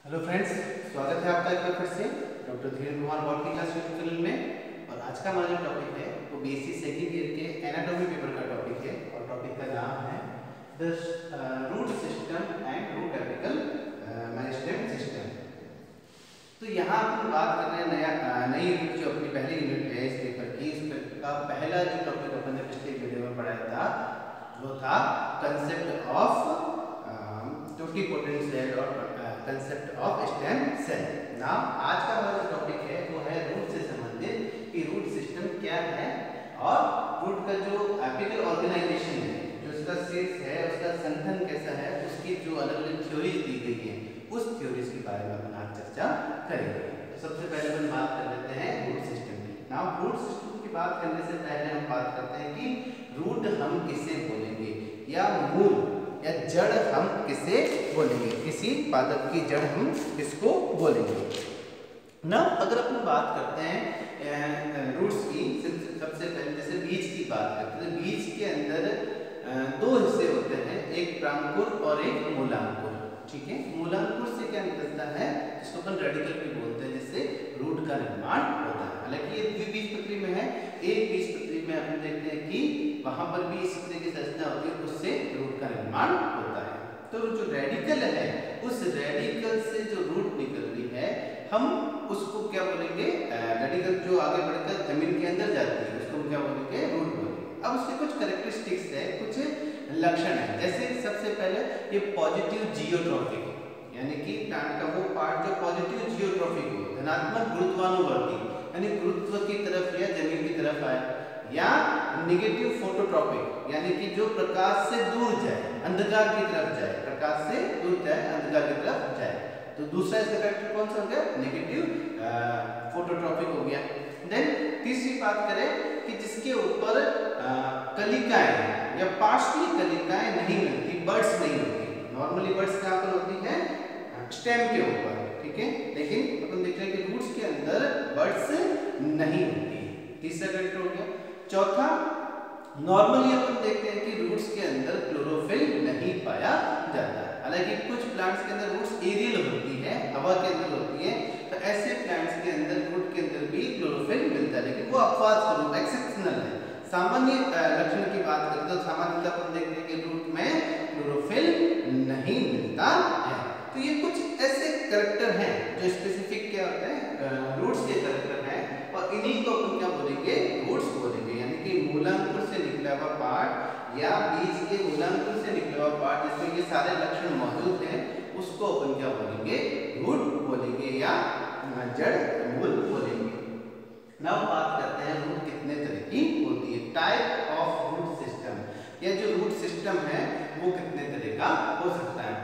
Hello friends, स्वागत है आपका एक बार फिर से doctor Dhirendra Kumar botany class YouTube channel में। और आज का हमारा जो टॉपिक है वो बीएससी सेकंड ईयर के एनाटॉमी पेपर का टॉपिक है और टॉपिक का नाम है the root system and root apical meristem system. तो यहाँ अपन बात कर रहे हैं नई यूनिट जो अपनी पहली यूनिट है इस पेपर की। इस का पहला जो टॉपिक अपन ने पिछले वीडियो में पढ़ाया था वो था कंसेप्ट ऑफ टोटिपोटेंट सेल और concept of stem cell. Now आज का हमारा जो टॉपिक है वो है रूट से संबंधित कि रूट सिस्टम क्या है और रूट का जो एपिकल ऑर्गेनाइजेशन है, जो उसका सेल्स है, उसका संगठन कैसा है, उसकी जो अलग अलग थ्योरीज दी गई है उस थ्योरीज के बारे में अपन आज चर्चा करेंगे। तो सबसे पहले अपन बात कर लेते हैं रूट सिस्टम की। नाउ रूट सिस्टम की बात करने से पहले हम बात करते हैं कि रूट हम किसे बोलेंगे या मूल या जड़ हम किसे बोलेंगे, किसी पादप की जड़ हम किसको बोलेंगे। ना अगर अपन बात करते हैं रूट्स की, सबसे पहले जैसे बीज की बात करते हैं, बीज के अंदर दो हिस्से होते हैं, एक प्रांकुर और एक मूलांकुर। ठीक है, मूलांकुर से क्या निकलता है जिसको अपन रेडिकल भी बोलते हैं, जिससे रूट का निर्माण होता है। हालांकि ये द्विबीजपत्री में है, एक बीजपत्री में अपन देखते हैं कि वहां पर भी इस तरह की संरचना होती है, उससे रूट का निर्माण होता है। तो जो रेडिकल है उस रेडिकल से जो रूट निकल रही है हम उसको क्या बोलेंगे, रेडिकल जो आगे बढ़कर जमीन के अंदर जाती है उसको हम क्या बोलेंगे, रूट बोलेंगे। अब उसके कुछ कैरेक्टरिस्टिक्स है, कुछ लक्षण है। जैसे सबसे पहले ये पॉजिटिव जियोट्रॉफिक, यानी कि प्लांट का वो पार्ट जो पॉजिटिव जियोट्रॉफिक हो, धनात्मक गुरुत्वानुवर्ती यानी गुरुत्व की तरफ या जमीन की तरफ आए, या नेगेटिव फोटोट्रॉपिक यानी कि जो प्रकाश से दूर जाए, अंधकार की तरफ जाए, प्रकाश से दूर जाए, अंधकार की तरफ जाए। तो दूसरा इसका कैरेक्टर कौन सा हो गया, नेगेटिव फोटोट्रॉपिक हो गया। देन तीसरी बात करें कि जिसके ऊपर कलिकाएं या पार्शली कलिकाएं नहीं मिलती, बर्ड्स नहीं होती। नॉर्मली बर्ड्स कहाँ पर होती है, स्टेम के ऊपर। ठीक है, लेकिन अपन देख रहे हैं कि रूट्स के अंदर बर्ड्स नहीं होती। तीसरा कैरेक्टर हो गया। चौथा, नॉर्मली अपन देखते हैं कि रूट्स के अंदर क्लोरोफिल नहीं पाया जाता। हालांकि कुछ प्लांट्स के अंदर रूट्स एरियल होती है, हवा के अंदर होती है, तो ऐसे प्लांट्स के अंदर रूट के अंदर भी क्लोरोफिल मिलता है, लेकिन वो अपवाद स्वरूप एक्सेप्शनल है। सामान्य लक्षण की बात करें तो सामान्यतः अपन देखते हैं कि रूट में क्लोरोफिल नहीं मिलता है। तो ये कुछ ऐसे कैरेक्टर हैं जो स्पेसिफिक क्या होते हैं, रूट्स के कैरेक्टर हैं, और इन्हीं को अपन क्या बोलेंगे, रूट्स बोलेंगे। यानी कि मूलांकुर से निकला हुआ पार्ट या बीज के मूलांकुर से निकला हुआ पार्ट जिसमें ये सारे लक्षण मौजूद हैं उसको अपन क्या बोलेंगे, रूट बोलेंगे या जड़ मूल बोलेंगे। नाउ बात करते हैं रूट कितने तरह की होती है, टाइप ऑफ रूट सिस्टम, या जो रूट सिस्टम है वो कितने तरह का हो सकता है।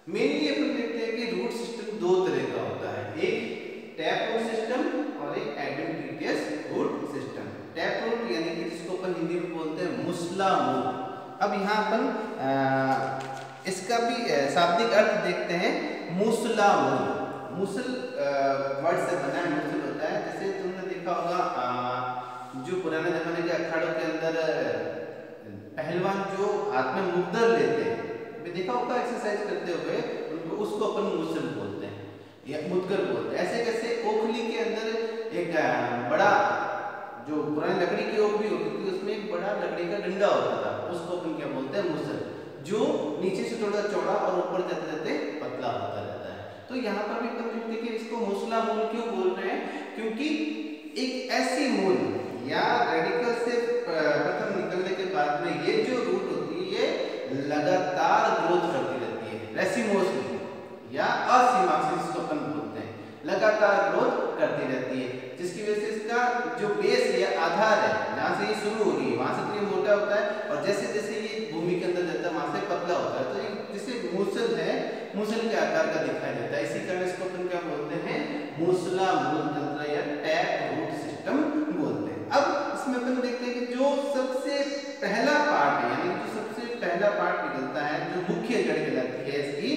मेनली अपन देखते हैं कि रूट सिस्टम दो तरह का होता है, एक टैप रूट सिस्टम और एक adventitious root system. Tap root यानी कि जिसको अपन हिंदी में बोलते हैं मूसला मूल। अब यहाँ अपन इसका भी शाब्दिक अर्थ देखते हैं, मूसला मूल। मूसल वर्ड से बना है, मूसल होता है, जैसे तुमने देखा होगा जो पुराने जमाने के अखाड़ों के अंदर पहलवान जो हाथ में मुद्दर लेते हैं, देखा होगा एक्सरसाइज करते हुए, उनको उसको अपन मूसल बोलते हैं या मुद्गर बोलते हैं। ऐसे कैसे ओखली के अंदर एक बड़ा जो पुरानी लकड़ी की ओख भी होती थी, उसमें एक बड़ा लकड़ी का डंडा होता था, उसको अपन क्या बोलते हैं, मूसल, जो नीचे से थोड़ा चौड़ा और ऊपर जाते जाते पतला होता रहता है। तो यहाँ पर भी अपन देखते हैं कि इसको मूसला मूल क्यों बोल रहे हैं, क्योंकि एक ऐसी मूल या रेडिकल से प्रथम निकलने के बाद में ये जो रूट होती है ये लगातार ग्रोथ करती रहती है, रेसिमोसली या असीमांत जिसको अपन बोलते हैं, लगातार ग्रोथ करती रहती है, जिसकी वजह से इसका जो बेस या आधार है, जहाँ से ये शुरू हो रही है वहां से तो ये मोटा होता है, और जैसे जैसे ये भूमि के अंदर जाता है वहां से पतला होता है। तो ये जिसे मूसल है, मूसल के आकार का दिखाई देता है, इसी कारण इसको अपन क्या बोलते हैं, मूसला मूल तंत्र या टैप रूट सिस्टम बोलते हैं। अब इसमें अपन देखते हैं कि जो सबसे पहला पार्ट है, यानी जो सबसे पहला पार्ट निकलता है, जो मुख्य जड़ कहलाती है, इसकी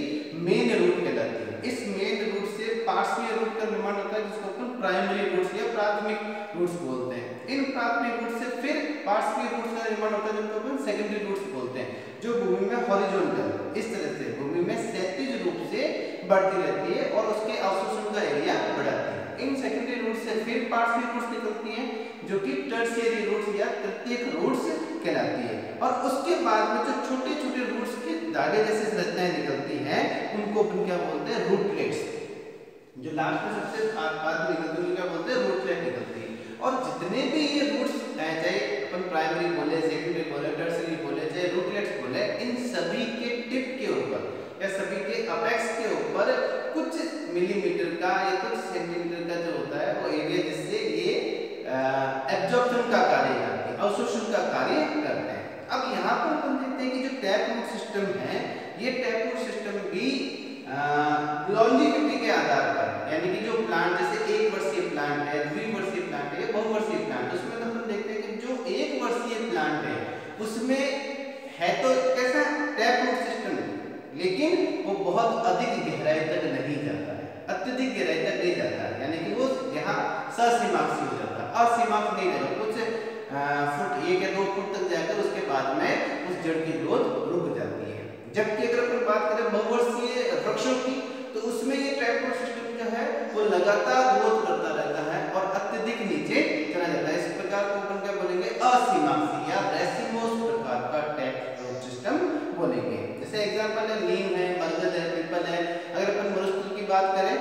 मेन रूट कहलाती है। इस मेन रूट से पार्श्वीय रूट का निर्माण होता है, जिसको अपन प्राइमरी रूट्स या प्राथमिक रूट्स बोलते हैं। इन प्राथमिक रूट से फिर पार्श्वीय रूट्स का निर्माण होता है, जिनको अपन सेकेंडरी रूट्स बोलते हैं, जो भूमि में हॉरिजॉन्टल इस तरह से भूमि में क्षैतिज रूप से बढ़ती रहती है और उसके अवशोषण का एरिया बढ़ाती है। इन सेकेंडरी रूट से फिर पार्ट्सली रूट्स निकलती हैं जो कि टर्शियरी रूट्स या तृतीयक रूट्स कहलाती है। और उसके बाद में जो छोटे छोटे रूट्स के धागे जैसी संरचनाएं निकलती हैं उनको अपन क्या बोलते हैं, रूटलेट्स। जो लास्ट में सबसे बाद में निकलती है क्या बोलते हैं, रूटलेट निकलती है। और जितने भी ये रूट्स चाहे अपन प्राइमरी बोले, सेकेंडरी बोले, टर्शियरी बोले, चाहे रूटलेट्स बोले, इन सभी के टिप के ऊपर या सभी के अपेक्स के ऊपर कुछ मिलीमीटर का या कुछ सेंटीमीटर का जो होता है वो एरिया जिससे ये एब्जॉर्प्शन का कार्य करते हैं, अवशोषण का कार्य करते हैं। अब यहाँ पर हम देखते हैं कि जो टैप रूट सिस्टम है, ये टैप रूट सिस्टम भी लॉन्जिविटी के आधार पर, यानी कि जो प्लांट जैसे एक वर्षीय प्लांट है, द्विवर्षीय प्लांट है, बहुवर्षीय प्लांट, उसमें तो हम देखते हैं कि जो एक वर्षीय प्लांट है उसमें है तो कैसा टैप रूट सिस्टम, लेकिन वो बहुत अधिक गहराई तक नहीं जाता है, अत्यधिक गहराई तक नहीं जाता है, यानी कि वो यहाँ ससीमांसी हो जाता है, असीमांत नहीं रहेगा, कुछ फुट 1 या 2 फुट तक जाकर उसके बाद में उस जड़ की ग्रोथ रुक जाती है। जबकि अगर अपन बात करें बहुवर्षीय वृक्षों की तो उसमें ये टैप रूट सिस्टम जो है वो लगातार ग्रोथ करता रहता है और अत्यधिक नीचे चला जाता है। इस प्रकार को अपन क्या बोलेंगे, असीमांसी या रेसिमोस प्रकार का टैप रूट सिस्टम बोलेंगे। जैसे एग्जांपल है नीम है, बरगद है, पीपल है। अगर अपन मरुस्थल की बात करें,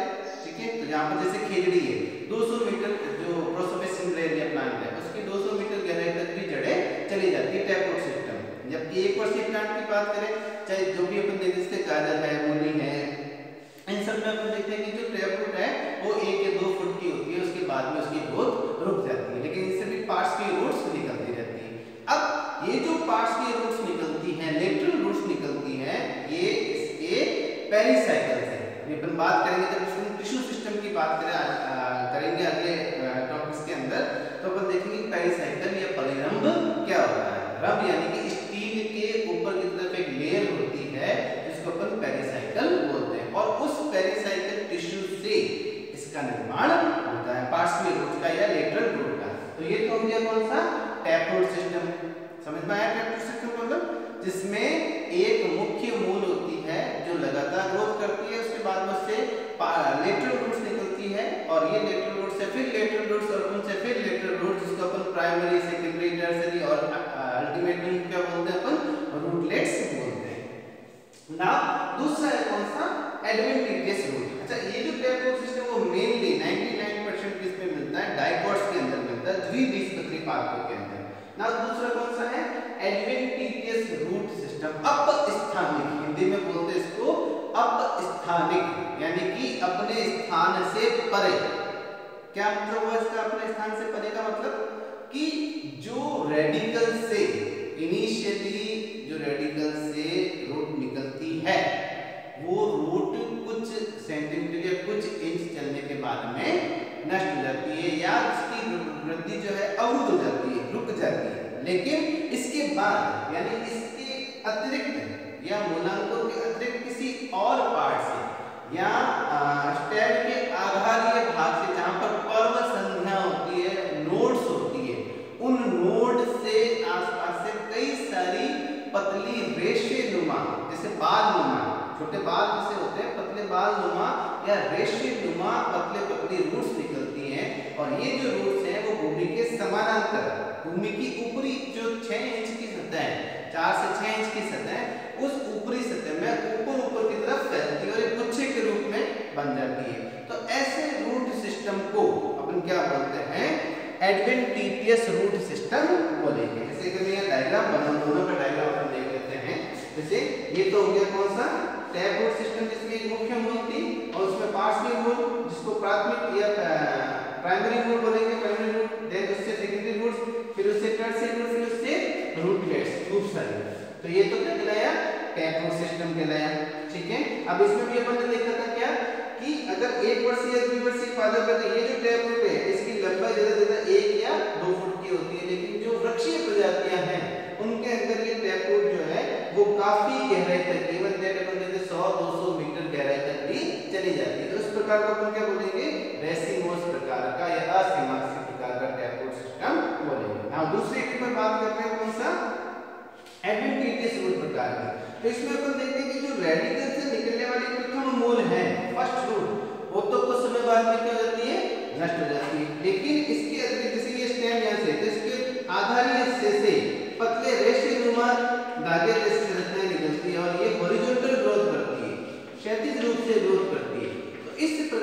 ठीक है, तो यहाँ पर जैसे खेजड़ी है, 200 मीटर जो प्रोसोपिस सिंग्रेरिया प्लांट है उसकी 200 मीटर गहराई तक भी जड़ें चली जाती है टैप रूट सिस्टम। जबकि एक वर्षीय प्लांट की बात करें, चाहे जो भी अपन देखते हैं गाजर है, मूली है, इन सब में अपन देखते हैं कि जो टैप रूट है वो 1 या 2 फुट की होती है, उसके बाद में उसकी ग्रोथ रुक जाती है, लेकिन इससे भी पार्ट्स की रूट्स निकलती रहती है। अब ये जो पार्ट्स की रूट्स निकलती हैं, लेटरल रूट्स निकलती हैं, ये इसके पेरिसाइकल से अपन बात करेंगे। जब इसमें टिश्यू सिस्टम की बात करेंगे अगले टॉपिक्स के अंदर, तो अपन देखेंगे पेरिसाइकल या परिरंभ क्या होता है। रंभ यानी कि स्टील के ऊपर की तरफ एक लेयर होती है जिसको अपन पेरिसाइकल बोलते हैं, और उस पेरिसाइकल टिश्यू से इसका निर्माण होता है पार्श्वी रूट का या लेटरल रूट का। तो ये तो हो गया कौन सा, टैप रूट सिस्टम। समझ में आया टैप रूट सिस्टम मतलब, जिसमें एक मुख्य मूल होती है जो लगातार ग्रोथ करती है, उसके बाद में उससे लेटरल रूट्स निकलती है, और ये लेटरल रूट से फिर लेटरल रूट्स और उनसे फिर लेटरल रूट्स, जिसको अपन प्राइमरी, सेकेंडरी, टर्शियरी और अल्टीमेटली क्या बोलते हैं अपन, रूटलेट्स बोलते हैं। ना दूसरा है कौन सा, एडवेंटिशियस रूट। अच्छा, ये जो टैप रूट सिस्टम वो मेनली 99% किसमें मिलता है, डाइकोट्स के अंदर मिलता है, द्विबीजपत्री पादपों के अंदर। ना दूसरा कौन सा है, एडवेंटिशियस रूट सिस्टम, अपस्थानिक, हिंदी में बोलते हैं इसको अपस्थानिक, यानी कि अपने स्थान से परे। क्या मतलब हुआ इसका अपने स्थान से परे का मतलब, कि जो रेडिकल से इनिशियली जो रेडिकल से रूट निकलती है वो रूट कुछ सेंटीमीटर या कुछ इंच चलने के बाद में नष्ट हो जाती है, या उसकी वृद्धि जो है अवरुद्ध हो जाती है, रुक जाती है। लेकिन इसके बाद यानी इसके अतिरिक्त या मूलांकों के अतिरिक्त किसी और पार्ट से या स्टेम के आधारीय भाग से, जहां पर पर्व संध्या होती है, नोड्स होती है, उन नोड से आसपास से कई सारी पतली रेशेनुमा, जैसे बाल नुमा, छोटे बाल जैसे होते हैं, पतले बाल नुमा या रेशेनुमा पतले पतली रूट्स निकलती हैं। और ये जो रूट्स हैं वो भूमि के समानांतर, भूमि की ऊपरी जो 6 इंच की सतह है, 4 से 6 इंच की सतह, उस ऊपरी सतह में ऊपर की तरफ फैलती है और एक गुच्छे के रूप में बन जाती है। तो ऐसे रूट सिस्टम को अपन क्या बोलते हैं, एडवेंटिशियस रूट सिस्टम बोलेंगे। जैसे कि मैं डायग्राम बना, दोनों का डायग्राम अपन देख लेते हैं। जैसे ये तो हो गया कौन सा, टैप रूट सिस्टम, जिसमें एक मुख्य मूल थी और उसमें पार्श्वी मूल, जिसको प्राथमिक या प्राइमरी मूल बोलेंगे, प्राइमरी रूट, देन उससे सेकेंडरी रूट्स, फिर उससे टर्शियरी रूट, फिर उससे रूटलेट्स, खूब सारे। तो ये तो क्या कहलाया, टैप रूट सिस्टम कहलाया। ठीक है, अब इसमें भी अपन ने देखा था क्या, कि अगर एक वर्षीय या द्विवर्षीय पादप है तो ये जो टैप रूट है इसकी लंबाई ज्यादा 1 या 2 फुट की होती है, लेकिन जो वृक्षीय प्रजातियां हैं उनके अंदर ये टैप रूट जो है वो काफी गहराई तक, इवन दैट अपन कहते हैं 100-200 मीटर गहराई तक भी चली जाती है। तो इस प्रकार को अपन क्या बोलेंगे, रेसिमोस प्रकार का या असीमांसी प्रकार का टैप रूट सिस्टम बोलेंगे। अब दूसरे की पर बात करते हैं कौन सा, एडवेंटिशियस रूट प्रकार का। तो इसमें अपन देखते हैं कि जो रेडिकल से निकलने वाली प्रथम मूल है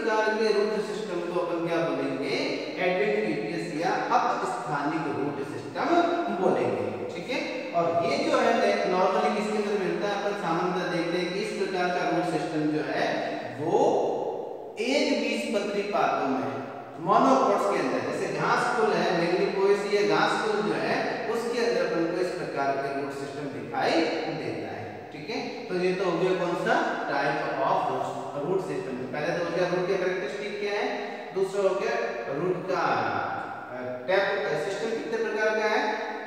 प्रकार के रूट सिस्टम को अपन क्या बोलेंगे, एडवेंटिशियस या अपस्थानिक रूट सिस्टम बोलेंगे, ठीक है। और ये जो है नॉर्मली किसके अंदर मिलता है, अपन सामान्यतः देखते हैं कि इस प्रकार का रूट सिस्टम जो है वो एक बीजपत्री पातों में मोनोकोट्स के अंदर, जैसे घास फूल है, मैग्नीपोएसी या घास फूल जो है उसके अंदर अपन को इस प्रकार के रूट सिस्टम दिखाई देता है, ठीक है। तो ये तो हो गया कौन सा टाइप ऑफ रूट सिस्टम। पहले तो हो गया रूट के कैरेक्टरिस्टिक क्या है, दूसरा हो गया रूट का टाइप सिस्टम कितने प्रकार का है।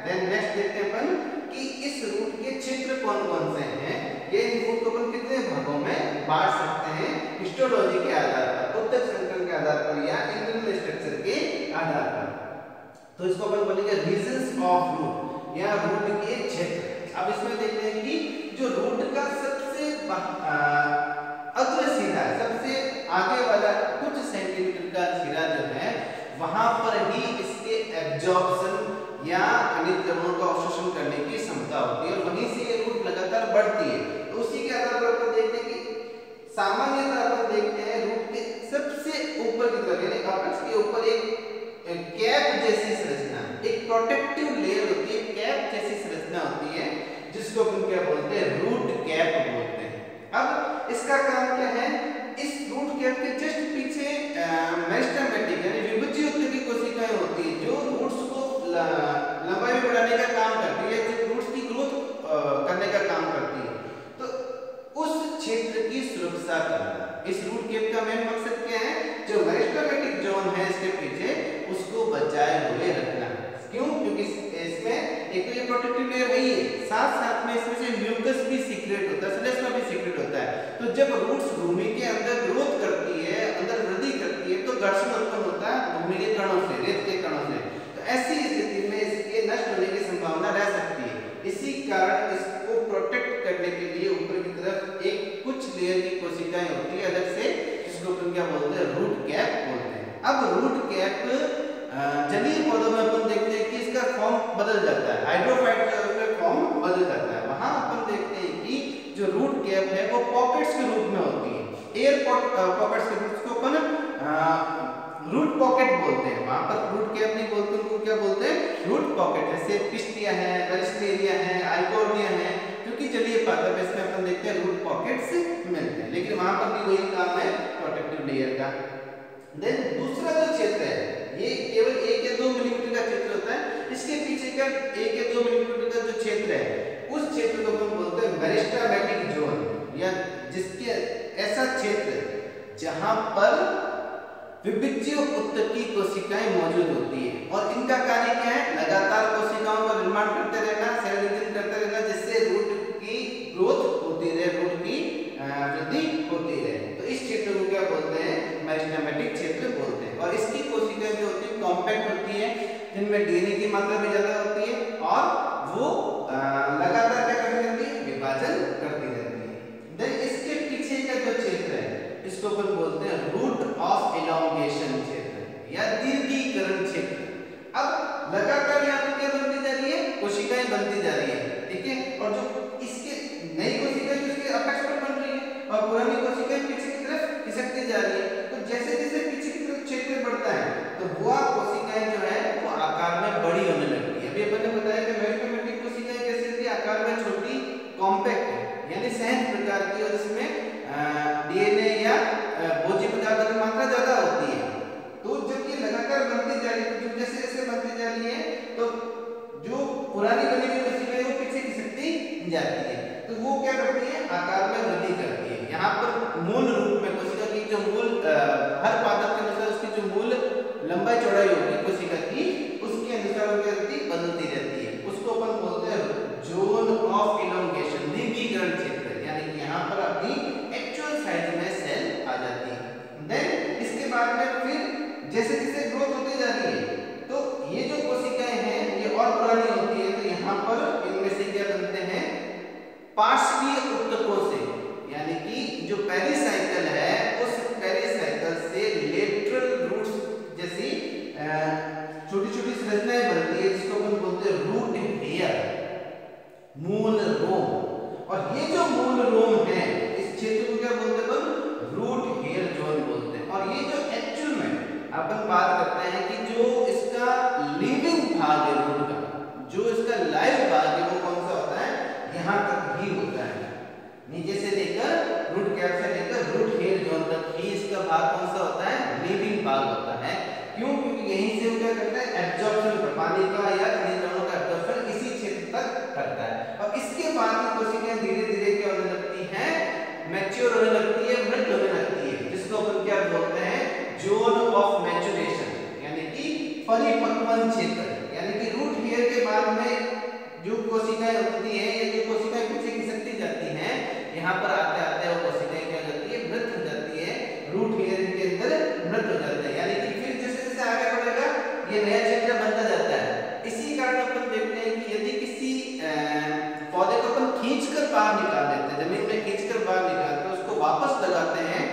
देन नेक्स्ट देखते हैं अपन कि इस रूट के क्षेत्र कौन कौन से हैं, ये रूट को अपन कितने भागों में बांट सकते हैं, हिस्टोलॉजी के आधार पर, उत्तक संकरण के आधार पर या इंटरनल स्ट्रक्चर के आधार पर। तो इसको अपन बोलेंगे रीजंस ऑफ रूट या रूट के क्षेत्र। अब इसमें देखते हैं कि जो रूट का सबसे अग्र सिरा, सबसे आगे वाला कुछ सेंटीमीटर का सिरा जो है वहां पर ही इसके एब्जॉर्प्शन या खनिज लवणों का अवशोषण करने की क्षमता होती है और वहीं से ये रूट लगातार बढ़ती है। तो उसी के आधार पर अपन देखते हैं कि सामान्यतः अपन देखते हैं रूट के सबसे ऊपर की तरफ यानी अपेक्स के ऊपर एक कैप जैसी संरचना, एक प्रोटेक्टिव लेयर होती है, कैप जैसी संरचना होती है जिसको अपन क्या बोलते हैं, रूट कैप बोलते हैं। अब इसका काम क्या है, इस रूट कैप के जस्ट पीछे मेरिस्टेमेटिक यानी विभज्य उत्तकी कोशिकाएं होती है जो रूट्स को लंबाई में बढ़ाने का काम करती है, जो रूट्स की ग्रोथ करने का काम करती है। तो उस क्षेत्र की सुरक्षा करना इस रूट कैप का मेन मकसद क्या है, जो मेरिस्टेमेटिक जोन है इसके पीछे उसको बचाए हुए रखना। क्यों? क्योंकि इसमें एक तो ये प्रोटेक्टिव लेयर वही है, साथ साथ में इसमें से म्यूकस भी सीक्रेट होता है, श्लेष्मा भी सीक्रेट होता है। तो जब रूट्स भूमि के अंदर ग्रोथ करती है, अंदर वृद्धि करती है, तो घर्षण उत्पन्न होता है भूमि के कणों से, रेत के कणों से। तो ऐसी स्थिति में इसके नष्ट होने की संभावना रह सकती है। इसी कारण इसको प्रोटेक्ट करने के लिए ऊपर की तरफ एक कुछ लेयर की कोशिकाएं होती है अलग से, जिसको अपन क्या बोलते हैं, रूट कैप बोलते हैं। अब रूट कैप जलीय पौधों में अपन देखते हैं कि इसका फॉर्म बदल जाता है, हाइड्रोफाइट लेवल पे फॉर्म बदल जाता है। वहां अपन देखते हैं कि जो रूट कैप है वो पॉकेट्स के रूप में होती है, एयर पॉकेट्स के रूप, उसको अपन रूट पॉकेट बोलते हैं। वहां पर रूट कैप नहीं बोलते, उनको क्या बोलते हैं, रूट पॉकेट। जैसे पिस्टिया है, वेरिस्टेरिया है, आइकोर्निया है, क्योंकि जलीय पादप है, इसमें अपन देखते हैं रूट पॉकेट्स मिलते हैं, लेकिन वहां पर भी वही काम है प्रोटेक्टिव लेयर का। देन दूसरा जो क्षेत्र है ये केवल 1 या 2 मिलीमीटर का क्षेत्र होता है, इसके पीछे का 1 या 2 मिलीमीटर का जो क्षेत्र है उस क्षेत्र को हम बोलते हैं मेरिस्टेमेटिक जोन, या जिसके ऐसा क्षेत्र जहां पर विभज्य उत्तकी कोशिकाएं मौजूद होती है और इनका कार्य क्या है, लगातार कोशिकाओं का निर्माण करते रहना, सेल डिवीजन करते रहना, जिससे रूट की ग्रोथ होती रहे, रूट की वृद्धि होती रहे। तो इस क्षेत्र को क्या बोलते हैं, मेरिस्टेमेटिक क्षेत्र बोलते हैं। और इसकी कोशिकाएं जो होती है कॉम्पैक्ट होती है, जिनमें डीएनए की मात्रा भी ज्यादा होती है और वो लगातार क्या करती रहती है, विभाजन करती रहती है। देन इसके पीछे का जो क्षेत्र है इसको अपन बोलते हैं रूट ऑफ एलोंगेशन क्षेत्र या दीर्घीकरण क्षेत्र। अब लगातार यहाँ पर क्या बनती जा रही है, कोशिकाएं बनती जा रही है, ठीक है। और जो इसके नई कोशिकाएं इसके अपेक्स पर बन रही है और पुरानी कोशिकाएं पीछे की तरफ खिसकती जा रही है। तो जैसे जैसे पीछे की तरफ क्षेत्र बढ़ता है तो वह कोशिकाएं जो है वो आकार में बड़ी होने लगती है। अभी अपन ने बताया कि मेरिस्टेमेटिक कोशिकाएं कैसे होती है, आकार में छोटी, कॉम्पैक्ट यानी सहज प्रकार की, और इसमें डीएनए या भोज्य पदार्थों की मात्रा ज्यादा होती है। तो जब ये लगातार बनती जा रही है, तो जैसे जैसे बनती जा रही है तो जो पुरानी बनी हुई कोशिकाएं वो पीछे खिसकती जाती है, तो वो क्या करती है, आकार में वृद्धि करती है। यहाँ पर मूल रूप में कोशिका की जो मूल हर पादप के अनुसार उसकी जो मूल लंबाई चौड़ाई होगी कोशिका की, उसके अनुसार वो क्या करती है, बदलती रहती है। उसको अपन बोलते हैं जोन ऑफ इलोंगेशन, दीर्घीकरण क्षेत्र, यानी कि यहाँ पर अपनी एक्चुअल साइज में सेल आ जाती है। देन इसके बाद में फिर जैसे जैसे ग्रोथ होती जा रही है तो ये जो कोशिकाएं हैं ये और पुरानी होती है, तो यहाँ पर इनमें से क्या बनते हैं, पार्श्वीय उत्तकों से, यानी कि जो पेरिसाइकल है उस पेरिसाइकल से लेटरल रूट्स जैसी छोटी छोटी संरचनाएं बनती है, जिसको अपन बोलते हैं रूट हेयर, मूल रोम। और ये जो मूल रोम है इस क्षेत्र को क्या बोलते हैं, रूट हेयर जोन बोलते हैं। और ये मैच्योर होने लगती है, मृत होने लगती है, जिसको अपन क्या बोलते हैं, जोन ऑफ मैच्योरेशन, यानी कि परिपक्वन क्षेत्र। यानी कि रूट हेयर के बाद में जो कोशिकाएं होती है या जो कोशिकाएं पीछे खिसकती जाती हैं, यहाँ पर आते आते वो कोशिकाएं क्या करती है, मृत हो जाती है, रूट हेयर के अंदर मृत हो जाते हैं। यानी कि फिर जैसे जैसे आगे बढ़ेगा ये नया क्षेत्र बनता जाता है। इसी कारण अपन देखते हैं कि यदि किसी पौधे को अपन खींचकर बाहर निकाल देते हैं, जमीन में खींचकर बाहर निकालते हैं, उसको वापस लगाते हैं,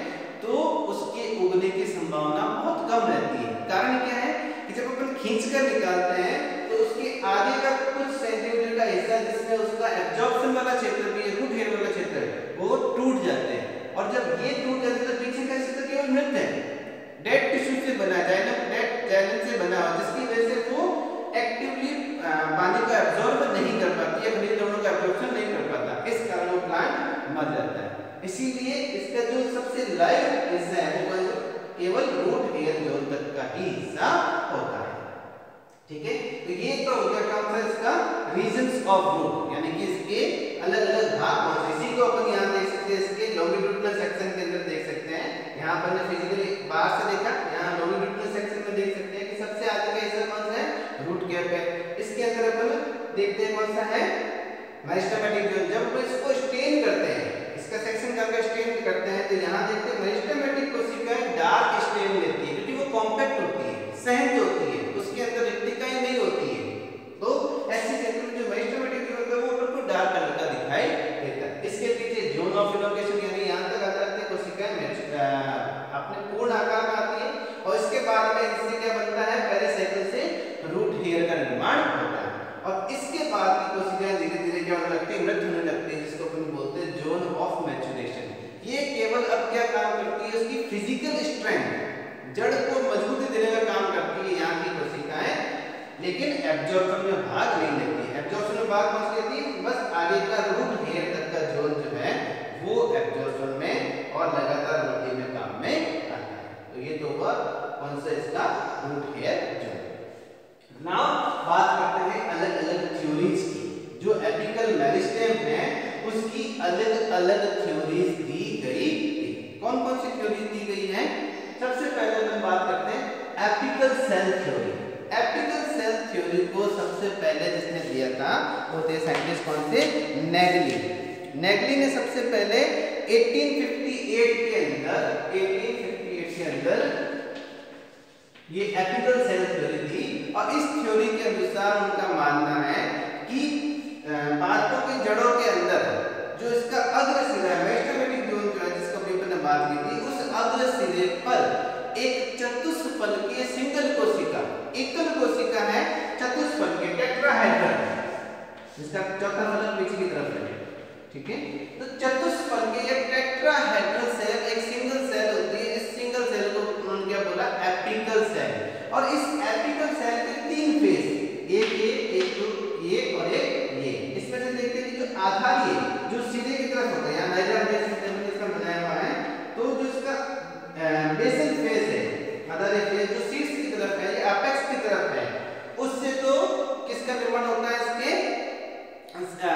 तो उसके उगने की संभावना बहुत कम रहती है। कारण क्या है कि जब अपन खींचकर निकालते हैं तो उसके आगे का कुछ सेंटीमीटर का हिस्सा जिसमें उसका एब्जॉर्प्शन वाला क्षेत्र भी है, रूट हेयर वाला क्षेत्र है, वो टूट जाते हैं। और जब ये टूट जाते हैं तो पीछे का क्षेत्र केवल मृत है, डेड टिश्यू से बना, डेड जाइलम से बना हुआ, जिसकी वजह से वो एक्टिवली पानी को एब्जॉर्ब नहीं कर पाती है, खनिज लवणों का एब्जॉर्प्शन नहीं कर पाता, इस कारण वो प्लांट मर जाता है। इसीलिए इसका जो सबसे लाइव हिस्सा है वो केवल रूट हेयर जोन तक का ही हिस्सा होता है। ठीक है, तो ये तो हो गया कौन सा इसका रीजंस ऑफ रूट, यानी कि इसके अलग अलग भाग कौन से। इसी को अपन यहाँ देख सकते हैं, इसके लॉन्गिट्यूडिनल सेक्शन के अंदर देख सकते हैं। यहाँ पर ने फिजिकली बाहर से देखा, यहाँ लॉन्गिट्यूडिनल सेक्शन में देख सकते हैं कि सबसे आगे का हिस्सा कौन सा है, रूट कैप है। इसके अंदर अपन देखते हैं कौन सा है, मेरिस्टेमेटिक जोन। जब हम इसको स्टेन करते हैं, इसका सेक्शन करके स्टेन करते हैं, तो यहाँ देखते हैं मेरिस्टेमेटिक कोशिकाएं डार्क स्टेन लेती है, क्योंकि वो कॉम्पैक्ट होती है, सहज होती है, उसके अंदर रिक्तिकाएं नहीं होती है। तो ऐसे क्षेत्र में जो मेरिस्टेमेटिक जोन होता है वो अपन को डार्क कलर का दिखाई देता है। इसके पीछे जोन ऑफ इलोंगेशन, यानी यहाँ तक आ जाती है कोशिकाएं अपने पूर्ण आकार में आती है, और इसके बाद में इससे क्या बनता है, पेरिसाइकिल से रूट हेयर का निर्माण होता है। और इसके बाद की कोशिकाएं धीरे धीरे क्या होने लगती है, मृत होने लगती है, जिसको अपन बोलते हैं जोन ऑफ मैच्योरेशन। ये केवल अब क्या काम करती है, उसकी फिजिकल स्ट्रेंथ, जड़ को मजबूती देने का काम करती है यहाँ की कोशिकाएं, लेकिन एब्जॉर्प्शन में भाग नहीं लेती है। एब्जॉर्प्शन में भाग कौन सी लेती है, बस आगे का रूट हेयर तक का जोन जो है वो एब्जॉर्प्शन में और लगातार वृद्धि में काम में आता है। तो ये तो हुआ कौन सा इसका रूट हेयर जोन। नाउ बात करते हैं अलग अलग थ्योरीज की। जो एपिकल मेरिस्टेम है उसकी अलग अलग थ्योरीज दी गई थी। कौन कौन सी थ्योरीज दी गई है, सबसे पहले हम बात करते हैं apical cell theory. Apical cell theory को सबसे पहले जिसने दिया था वो थे साइंटिस्ट कौन से, नेगली। नेगली ने सबसे पहले 1858 के अंदर ये एपिकल सेल थ्योरी दी। और इस थ्योरी के अनुसार उनका मानना है कि पादपों की जड़ों के अंदर जो इसका अग्र सिरा है, मेरिस्टेमेटिक जोन जो है जिसका भी अपन ने बात की थी, उस अग्र सिरे पर एक चतुष्फलकीय सिंगल कोशिका, एकल कोशिका है, चतुष्फलकीय टेट्राहेड्रल, जिसका चौथा फलक पीछे की तरफ है। ठीक है, तो चतुष्फलकीय या टेट्राहेड्रल सेल एक सिंगल सेल होती है। इस सिंगल सेल को उन्होंने क्या बोला, एपिकल सेल। और इस एपिकल सेल के तीन फेस, एक ये और एक ये। इसमें से देखते हैं कि जो आधारी जो सीधे की तरफ होता है, यहाँ डायग्राम देख सकते हैं इसका बनाया हुआ है, तो जो इसका बेसल फेस है, आधारी फेस जो शीर्ष की तरफ है, ये एपेक्स की तरफ है, उससे तो किसका निर्माण होता है, इसके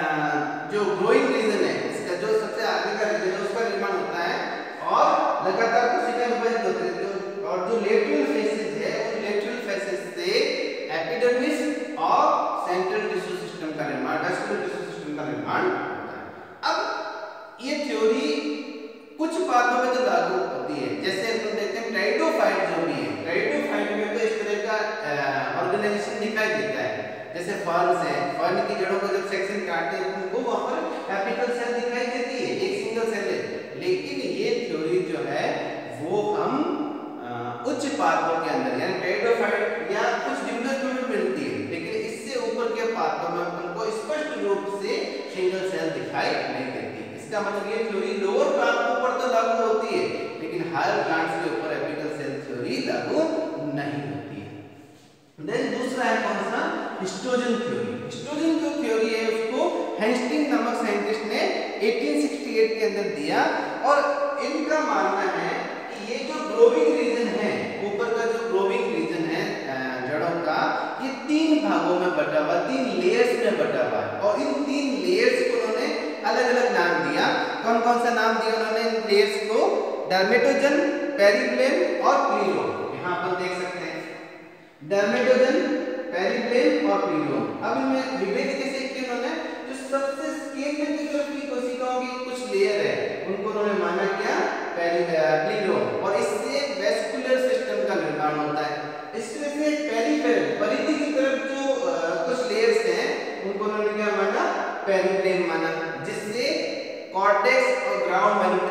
जो ग्रोइंग रीजन है, इसका जो सबसे आगे का रीजन है उसका निर्माण होता है, और लगातार कोशिकाएं विभाजित होती है। और जो लेटरल फेसेस है, उन लेटरल फेसेस से एपिडर्मिस और सेंट्रल टिश्यू सिस्टम का निर्माण, वेस्कुलर टिश्यू सिस्टम का निर्माण होता है। अब ये थ्योरी कुछ बातों में तो लागू होती है, जैसे हम देखते हैं ट्राइडोफाइट जो भी है, ट्राइडोफाइट में तो इस तरह का ऑर्गेनाइजेशन दिखाई देता है। जैसे फर्न्स है, फर्न की जड़ों को जब सेक्शन काटते हैं उनको वहां पर एपिकल सेल दिखाई देती है, एक सिंगल सेल है। लेकिन ये थ्योरी जो है वो हम उच्च पादपों के अंदर यानी ट्राइडोफाइट या कुछ डिम्बस में भी मिलती है, लेकिन इससे ऊपर के पादपों में हमको स्पष्ट रूप से सिंगल सेल दिखाई नहीं देती। इसका मतलब ये थ्योरी लोअर प्लांटों पर तो लागू होती है, लेकिन हायर प्लांट्स के ऊपर एपिकल सेल थ्योरी लागू नहीं होती है। देन दूसरा है कौन सा, हिस्टोजन थ्योरी। हिस्टोजन जो थ्योरी है उसको हेस्टिंग नामक साइंटिस्ट ने 1868 के अंदर दिया। और इनका मानना है कि ये जो ग्रोविंग रीजन है, ऊपर का जो ग्रोविंग रीजन है जड़ों का, ये तीन भागों में बटा हुआ, तीन लेयर्स में बटा हुआ है। और इन तीन लेयर्स को उन्होंने अलग अलग नाम दिया। कौन कौन सा नाम दिया उन्होंने इन लेयर्स को डर्मेटोजन, पेरिफ्लेम और प्लीलोम, यहाँ पर देख सकते हैं डर्मेटोजन, पेरिफ्लेम और प्लीलोम। अब इनमें विभेद कैसे किया उन्होंने, जो सबसे स्केल में की तरफ की कोशिकाओं की कुछ लेयर है उनको उन्होंने माना क्या प्लीलोम, और इससे वेस्कुलर सिस्टम का निर्माण होता है। इसमें से पेरिफेरल परिधि की तरफ जो कुछ लेयर्स हैं उनको उन्होंने क्या माना पेरिफ्लेम माना, जिससे कॉर्टेक्स और ग्राउंड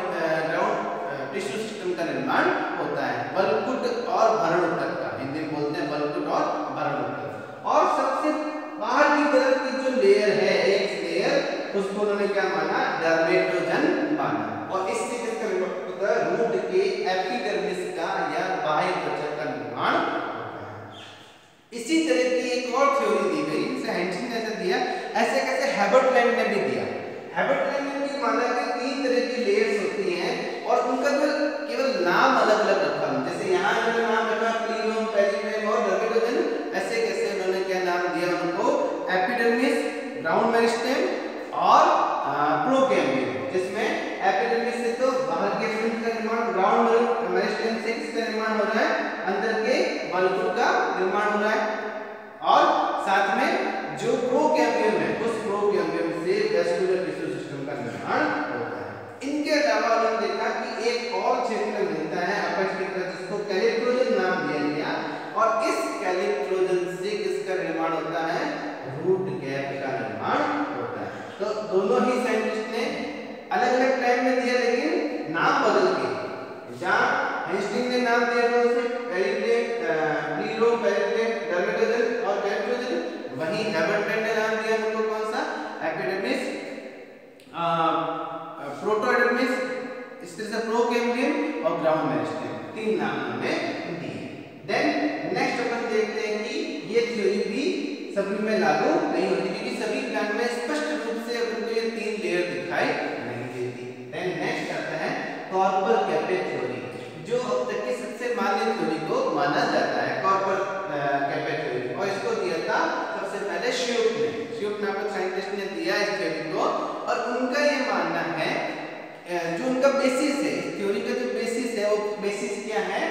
टिश्यू सिस्टम का निर्माण होता है, बलकुट और भरण ऊतक का, हिंदी में बोलते हैं बलकुट और भरण ऊतक। और सबसे बाहर की तरफ की जो लेयर है एक लेयर, उसको उन्होंने क्या माना डर्मेटोजन माना, और इससे किसका रूट के एपिडर्मिस का या बाह्य त्वचा का निर्माण होता है। इसी तरह की एक और थ्योरी दी गई, इनसे हेंटिंग ने ऐसा दिया, ऐसे कैसे हेबर्टलैंड ने भी दिया। हेबर्टलैंड ने भी माना कि 3 तरह की लेयर्स होती हैं और उनका केवल नाम अलग अलग रखा, जैसे यहाँ इन्होंने नाम रखा प्लीलोम, पेरिफ्लेम और डर्मेटोजन, ऐसे कैसे उन्होंने क्या नाम दिया उनको एपिडर्मिस, ग्राउंड मेरिस्टेम और प्रोकैम्बियम, जिसमें एपिडर्मिस से तो बाहर के फिल्म का निर्माण, ग्राउंड मेरिस्टेम से किसका निर्माण हो रहा है अंदर के बलकुट का निर्माण हो रहा है, और साथ में जो प्रोकैम्बियम है उस प्रोकैम्बियम से वेस्कुलर टिश्यू सिस्टम का निर्माण होता है। इनके अलावा उन्होंने देखा कि एक और क्षेत्र मिलता है अपेक्स की तरफ, जिसको कैलिट्रोजन नाम दिया गया, और इस कैलिट्रोजन से किसका निर्माण होता है रूट कैप का निर्माण होता है। तो दोनों ही साइंटिस्ट ने अलग अलग टाइम में दिया, लेकिन नाम बदल के, जहाँ हेस्टिंग ने नाम दिया था उसे पेरिफ्लेम, प्लीलोम, पेरिफ्लेम, डर्मेटोजन और कैलिट्रोजन, वहीं हेबर्टलैंड ने नाम दिया उनको कौन सा एपिडर्मिस, प्रोटोएडर्मिस, इस तरह से प्रोकैम्बियम और ग्राउंड मेरिस्टेम, 3 नाम उन्होंने दिए। देन नेक्स्ट अपन देखते हैं कि ये थ्योरी भी सभी में लागू नहीं होती, क्योंकि सभी प्लांट में स्पष्ट रूप से अपन को ये 3 लेयर दिखाई नहीं देती। देन नेक्स्ट आता है कॉर्पर कैपे थ्योरी, जो अब तक की सबसे मान्य थ्योरी को माना जाता है कॉर्पर कैपे थ्योरी, और इसको दिया था सबसे पहले श्यूप नामक साइंटिस्ट ने दिया इस थ्योरी को, और उनका ये मानना है जो उनका बेसिस है, इस थ्योरी का जो बेसिस है वो बेसिस क्या है,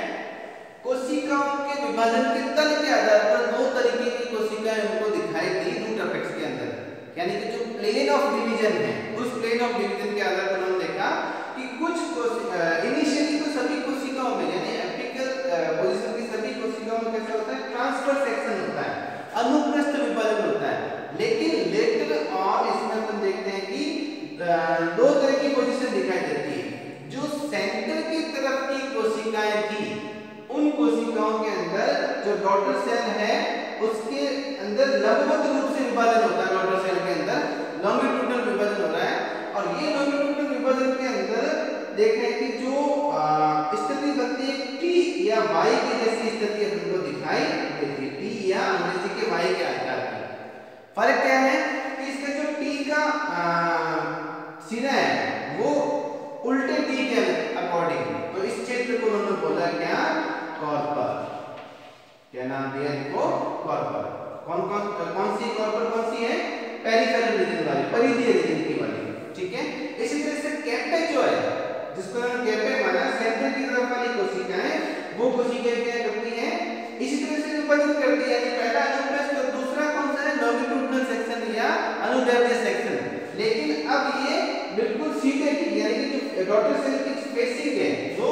कोशिकाओं के विभाजन के तल के आधार पर 2 तरीके की कोशिकाएं उनको दिखाई दी रूट अपेक्स के अंदर, यानी कि जो प्लेन ऑफ डिवीजन है उस प्लेन ऑफ डिवीजन के आधार पर उन्होंने देखा कि कुछ इनिशियली तो सभी कोशिकाओं में, यानी एपिकल पोजीशन की सभी कोशिकाओं में कैसा होता है ट्रांसफर सेक्शन होता है, अनुप्रस्थ विभाजन होता है, लेकिन लेटर ऑन इसमें अपन देखते हैं कि 2 तरह की पोजीशन दिखाई देती है। जो सेंटर की तरफ की कोशिकाएं थी उन कोशिकाओं के अंदर जो डॉटर सेल है उसके अंदर लंबवत रूप से विभाजन होता है, डॉटर सेल के अंदर लॉन्गिट्यूडनल विभाजन हो रहा है, और ये लॉन्गिट्यूडनल विभाजन के अंदर देख रहे हैं कि जो स्थिति बनती है टी या वाई की जैसी स्थिति अपन को दिखाई देती है, टी या अंग्रेजी के वाई के आकार की। फर्क क्या है कि इसका जो टी का सिरा है वो उल्टे टी के अकॉर्डिंग, तो इस क्षेत्र को उन्होंने बोला क्या कॉर्पर, क्या नाम दिया इनको कॉर्पर। कौन सी कॉर्पर कौन सी है पेरिफेरल रीजन वाली, परिधीय रीजन की वाली, ठीक है। इसी तरह से कैपे जो है जिसको हम कैपे माना, सेंटर की तरफ वाली कोशिकाएं, वो कोशिकाएं क्या करती हैं इसी तरह से विभाजित करती है, यानी पहला अनुप्रस्थ और दूसरा कौन सा है लॉन्गिट्यूडनल सेक्शन या अनुदैर्ध्य सेक्शन, लेकिन अब ये बिल्कुल सीधे यानी कि जो डॉटर सेल की स्पेसिंग है वो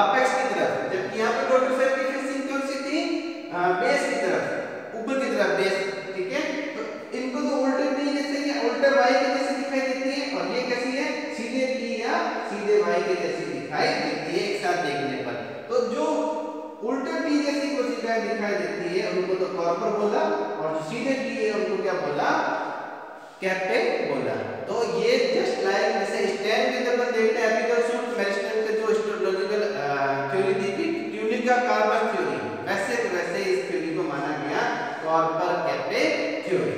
अपेक्स की तरफ, जबकि यहाँ पे डॉटर सेल की फेसिंग कौन सी थी बेस की तरफ, ऊपर की तरफ बेस, ठीक है। तो इनको तो उल्टे टी जैसे या उल्टे वाई के जैसे दिखाई देती है, और ये कैसी है सीधे टी या सीधे वाई के जैसी दिखाई देती है एक साथ देखने पर। तो जो उल्टे टी जैसी कोशिकाएं दिखाई देती है उनको तो कॉर्पर बोला, और जो सीधे टी है उनको क्या बोला कैपे बोला। तो ये जस्ट लाइक जैसे स्टेम के जब देखते हैं एपिकल शूट मेरिस्टेम के जो हिस्टोलॉजिकल थ्योरी दी थी ट्यूनिका कार्पस थ्योरी, वैसे तो वैसे इस थ्योरी को माना गया कॉर्पर कैपे थ्योरी,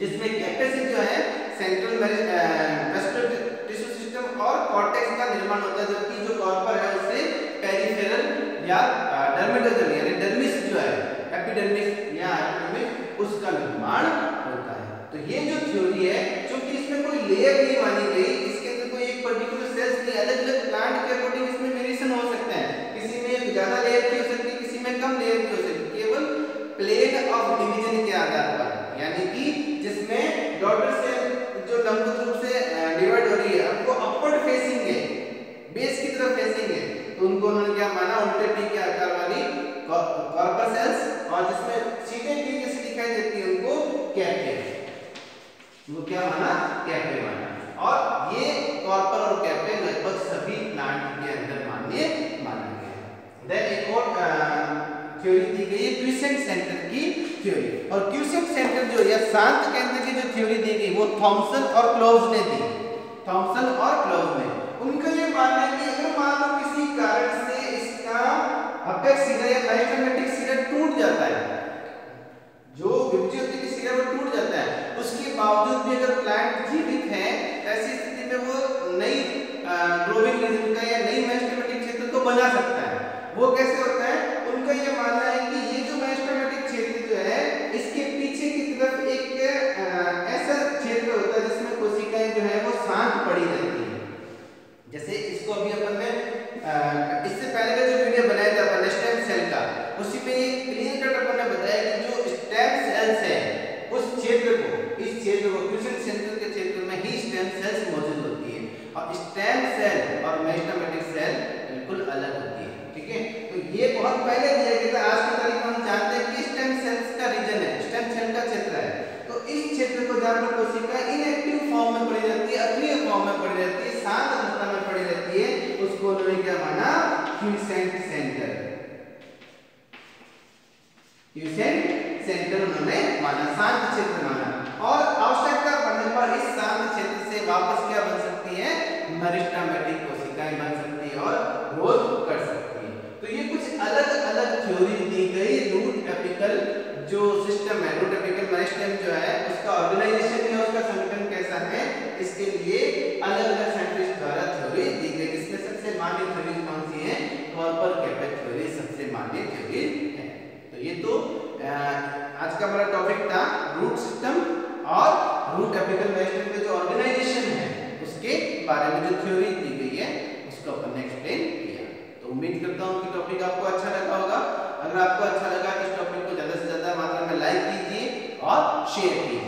जिसमें कैपे से जो है सेंट्रल वेस्कुलर टिश्यू सिस्टम और कॉर्टेक्स का निर्माण होता है, जबकि जो कॉर्पर है उससे पेरिफेरल या डर्मेटोजन यानी डर्मिस जो है एपिडर्मिस या एपिडर्मिस उसका निर्माण होता है। तो ये जो थ्योरी है, क्योंकि इसमें कोई लेयर नहीं मानी गई, इसके अंदर कोई एक पर्टिकुलर सेल्स नहीं, अलग अलग तो उनको उन्होंने क्या माना, उल्टे टी के आकार वाली कॉर्पसेल्स, और जिसमें सीधे टी जैसी दिखाई देती है उनको कैप्टे, उनको क्या माना, कैप्टे माना। और ये कॉर्पर और कैप्टे लगभग सभी प्लांट के अंदर मान्य माना गया। देन एक और थ्योरी दी गई है क्विसेंट सेंटर की थ्योरी, और क्विसेंट सेंटर जो या शांत केंद्र की जो थ्योरी दी गई वो थॉमसन और क्लोज ने दी, थॉमसन और क्लोज ने। उनका ये मानना है कि अगर मान लो किसी कारण से इसका अपेक्स सिरा या मेरिस्टेमेटिक सिरा टूट जाता है, जो विभज्योति सिरा वो टूट जाता है, उसके बावजूद भी अगर प्लांट जीवित है, ऐसी स्थिति में वो नई ग्रोविंग रीजन का या नई मेरिस्टेमेटिक क्षेत्र को बना सकता है। वो कैसे होता है, उनका ये मानना है कि ये जो मेरिस्टेमेटिक क्षेत्र जो है इसके पीछे की तरफ एक ऐसा क्षेत्र होता है जिसमें कोशिकाएं जो है वो शांत पड़ी रहती है। जैसे इसको अभी अपन ने इससे पहले का जो वीडियो बनाया था अपन स्टेम सेल का, उसी में ये क्लियर कट अपन ने बताया कि जो स्टेम सेल्स है उस क्षेत्र को, इस क्षेत्र को क्विसेंट सेंटर के क्षेत्र में ही स्टेम सेल्स मौजूद होती है, और स्टेम सेल और मेरिस्टेमेटिक सेल बिल्कुल अलग होती है। ठीक है, तो ये बहुत पहले दिया गया था। आज की तारीख में हम जानते हैं कि स्टेम सेल्स का रीजन है, स्टेम सेल का क्षेत्र है, तो इस क्षेत्र को जहां पर कोशिका इनएक्टिव फॉर्म में पड़ी रहती है, अक्रिय फॉर्म में पड़ी रहती है, शांत अवस्था में पड़ी रहती है, उसको उन्होंने क्या माना, क्विसेंट सेंटर, क्विसेंट सेंटर उन्होंने माना, शांत क्षेत्र माना। और आवश्यकता पड़ने पर इस शांत क्षेत्र से वापस क्या बन सकती है, मेरिस्टेमेटिक कोशिकाएं बन सकती है और ग्रोथ कर सकती है। तो ये कुछ अलग अलग थ्योरी दी गई रूट एपिकल जो सिस्टम है, रूट एपिकल मेरिस्टेम जो है उसका ऑर्गेनाइजेशन या उसका संगठन कैसा है, इसके लिए अलग अलग साइंटिस्ट द्वारा थ्योरी दी गई, जिसमें सबसे मान्य थ्योरी कौन सी है, कॉर्पर कैप्टे थ्योरी सबसे मान्य थ्योरी है। तो ये तो आज का हमारा टॉपिक था रूट सिस्टम और रूट एपिकल मेरिस्टेम का जो ऑर्गेनाइजेशन है उसके बारे में जो थ्योरी दी गई है उसको अपन ने एक्सप्लेन किया। तो उम्मीद करता हूँ कि टॉपिक आपको अच्छा लगा होगा। अगर आपको अच्छा लगा इस टॉपिक को ज्यादा से ज्यादा मात्रा में लाइक कीजिए और शेयर कीजिए।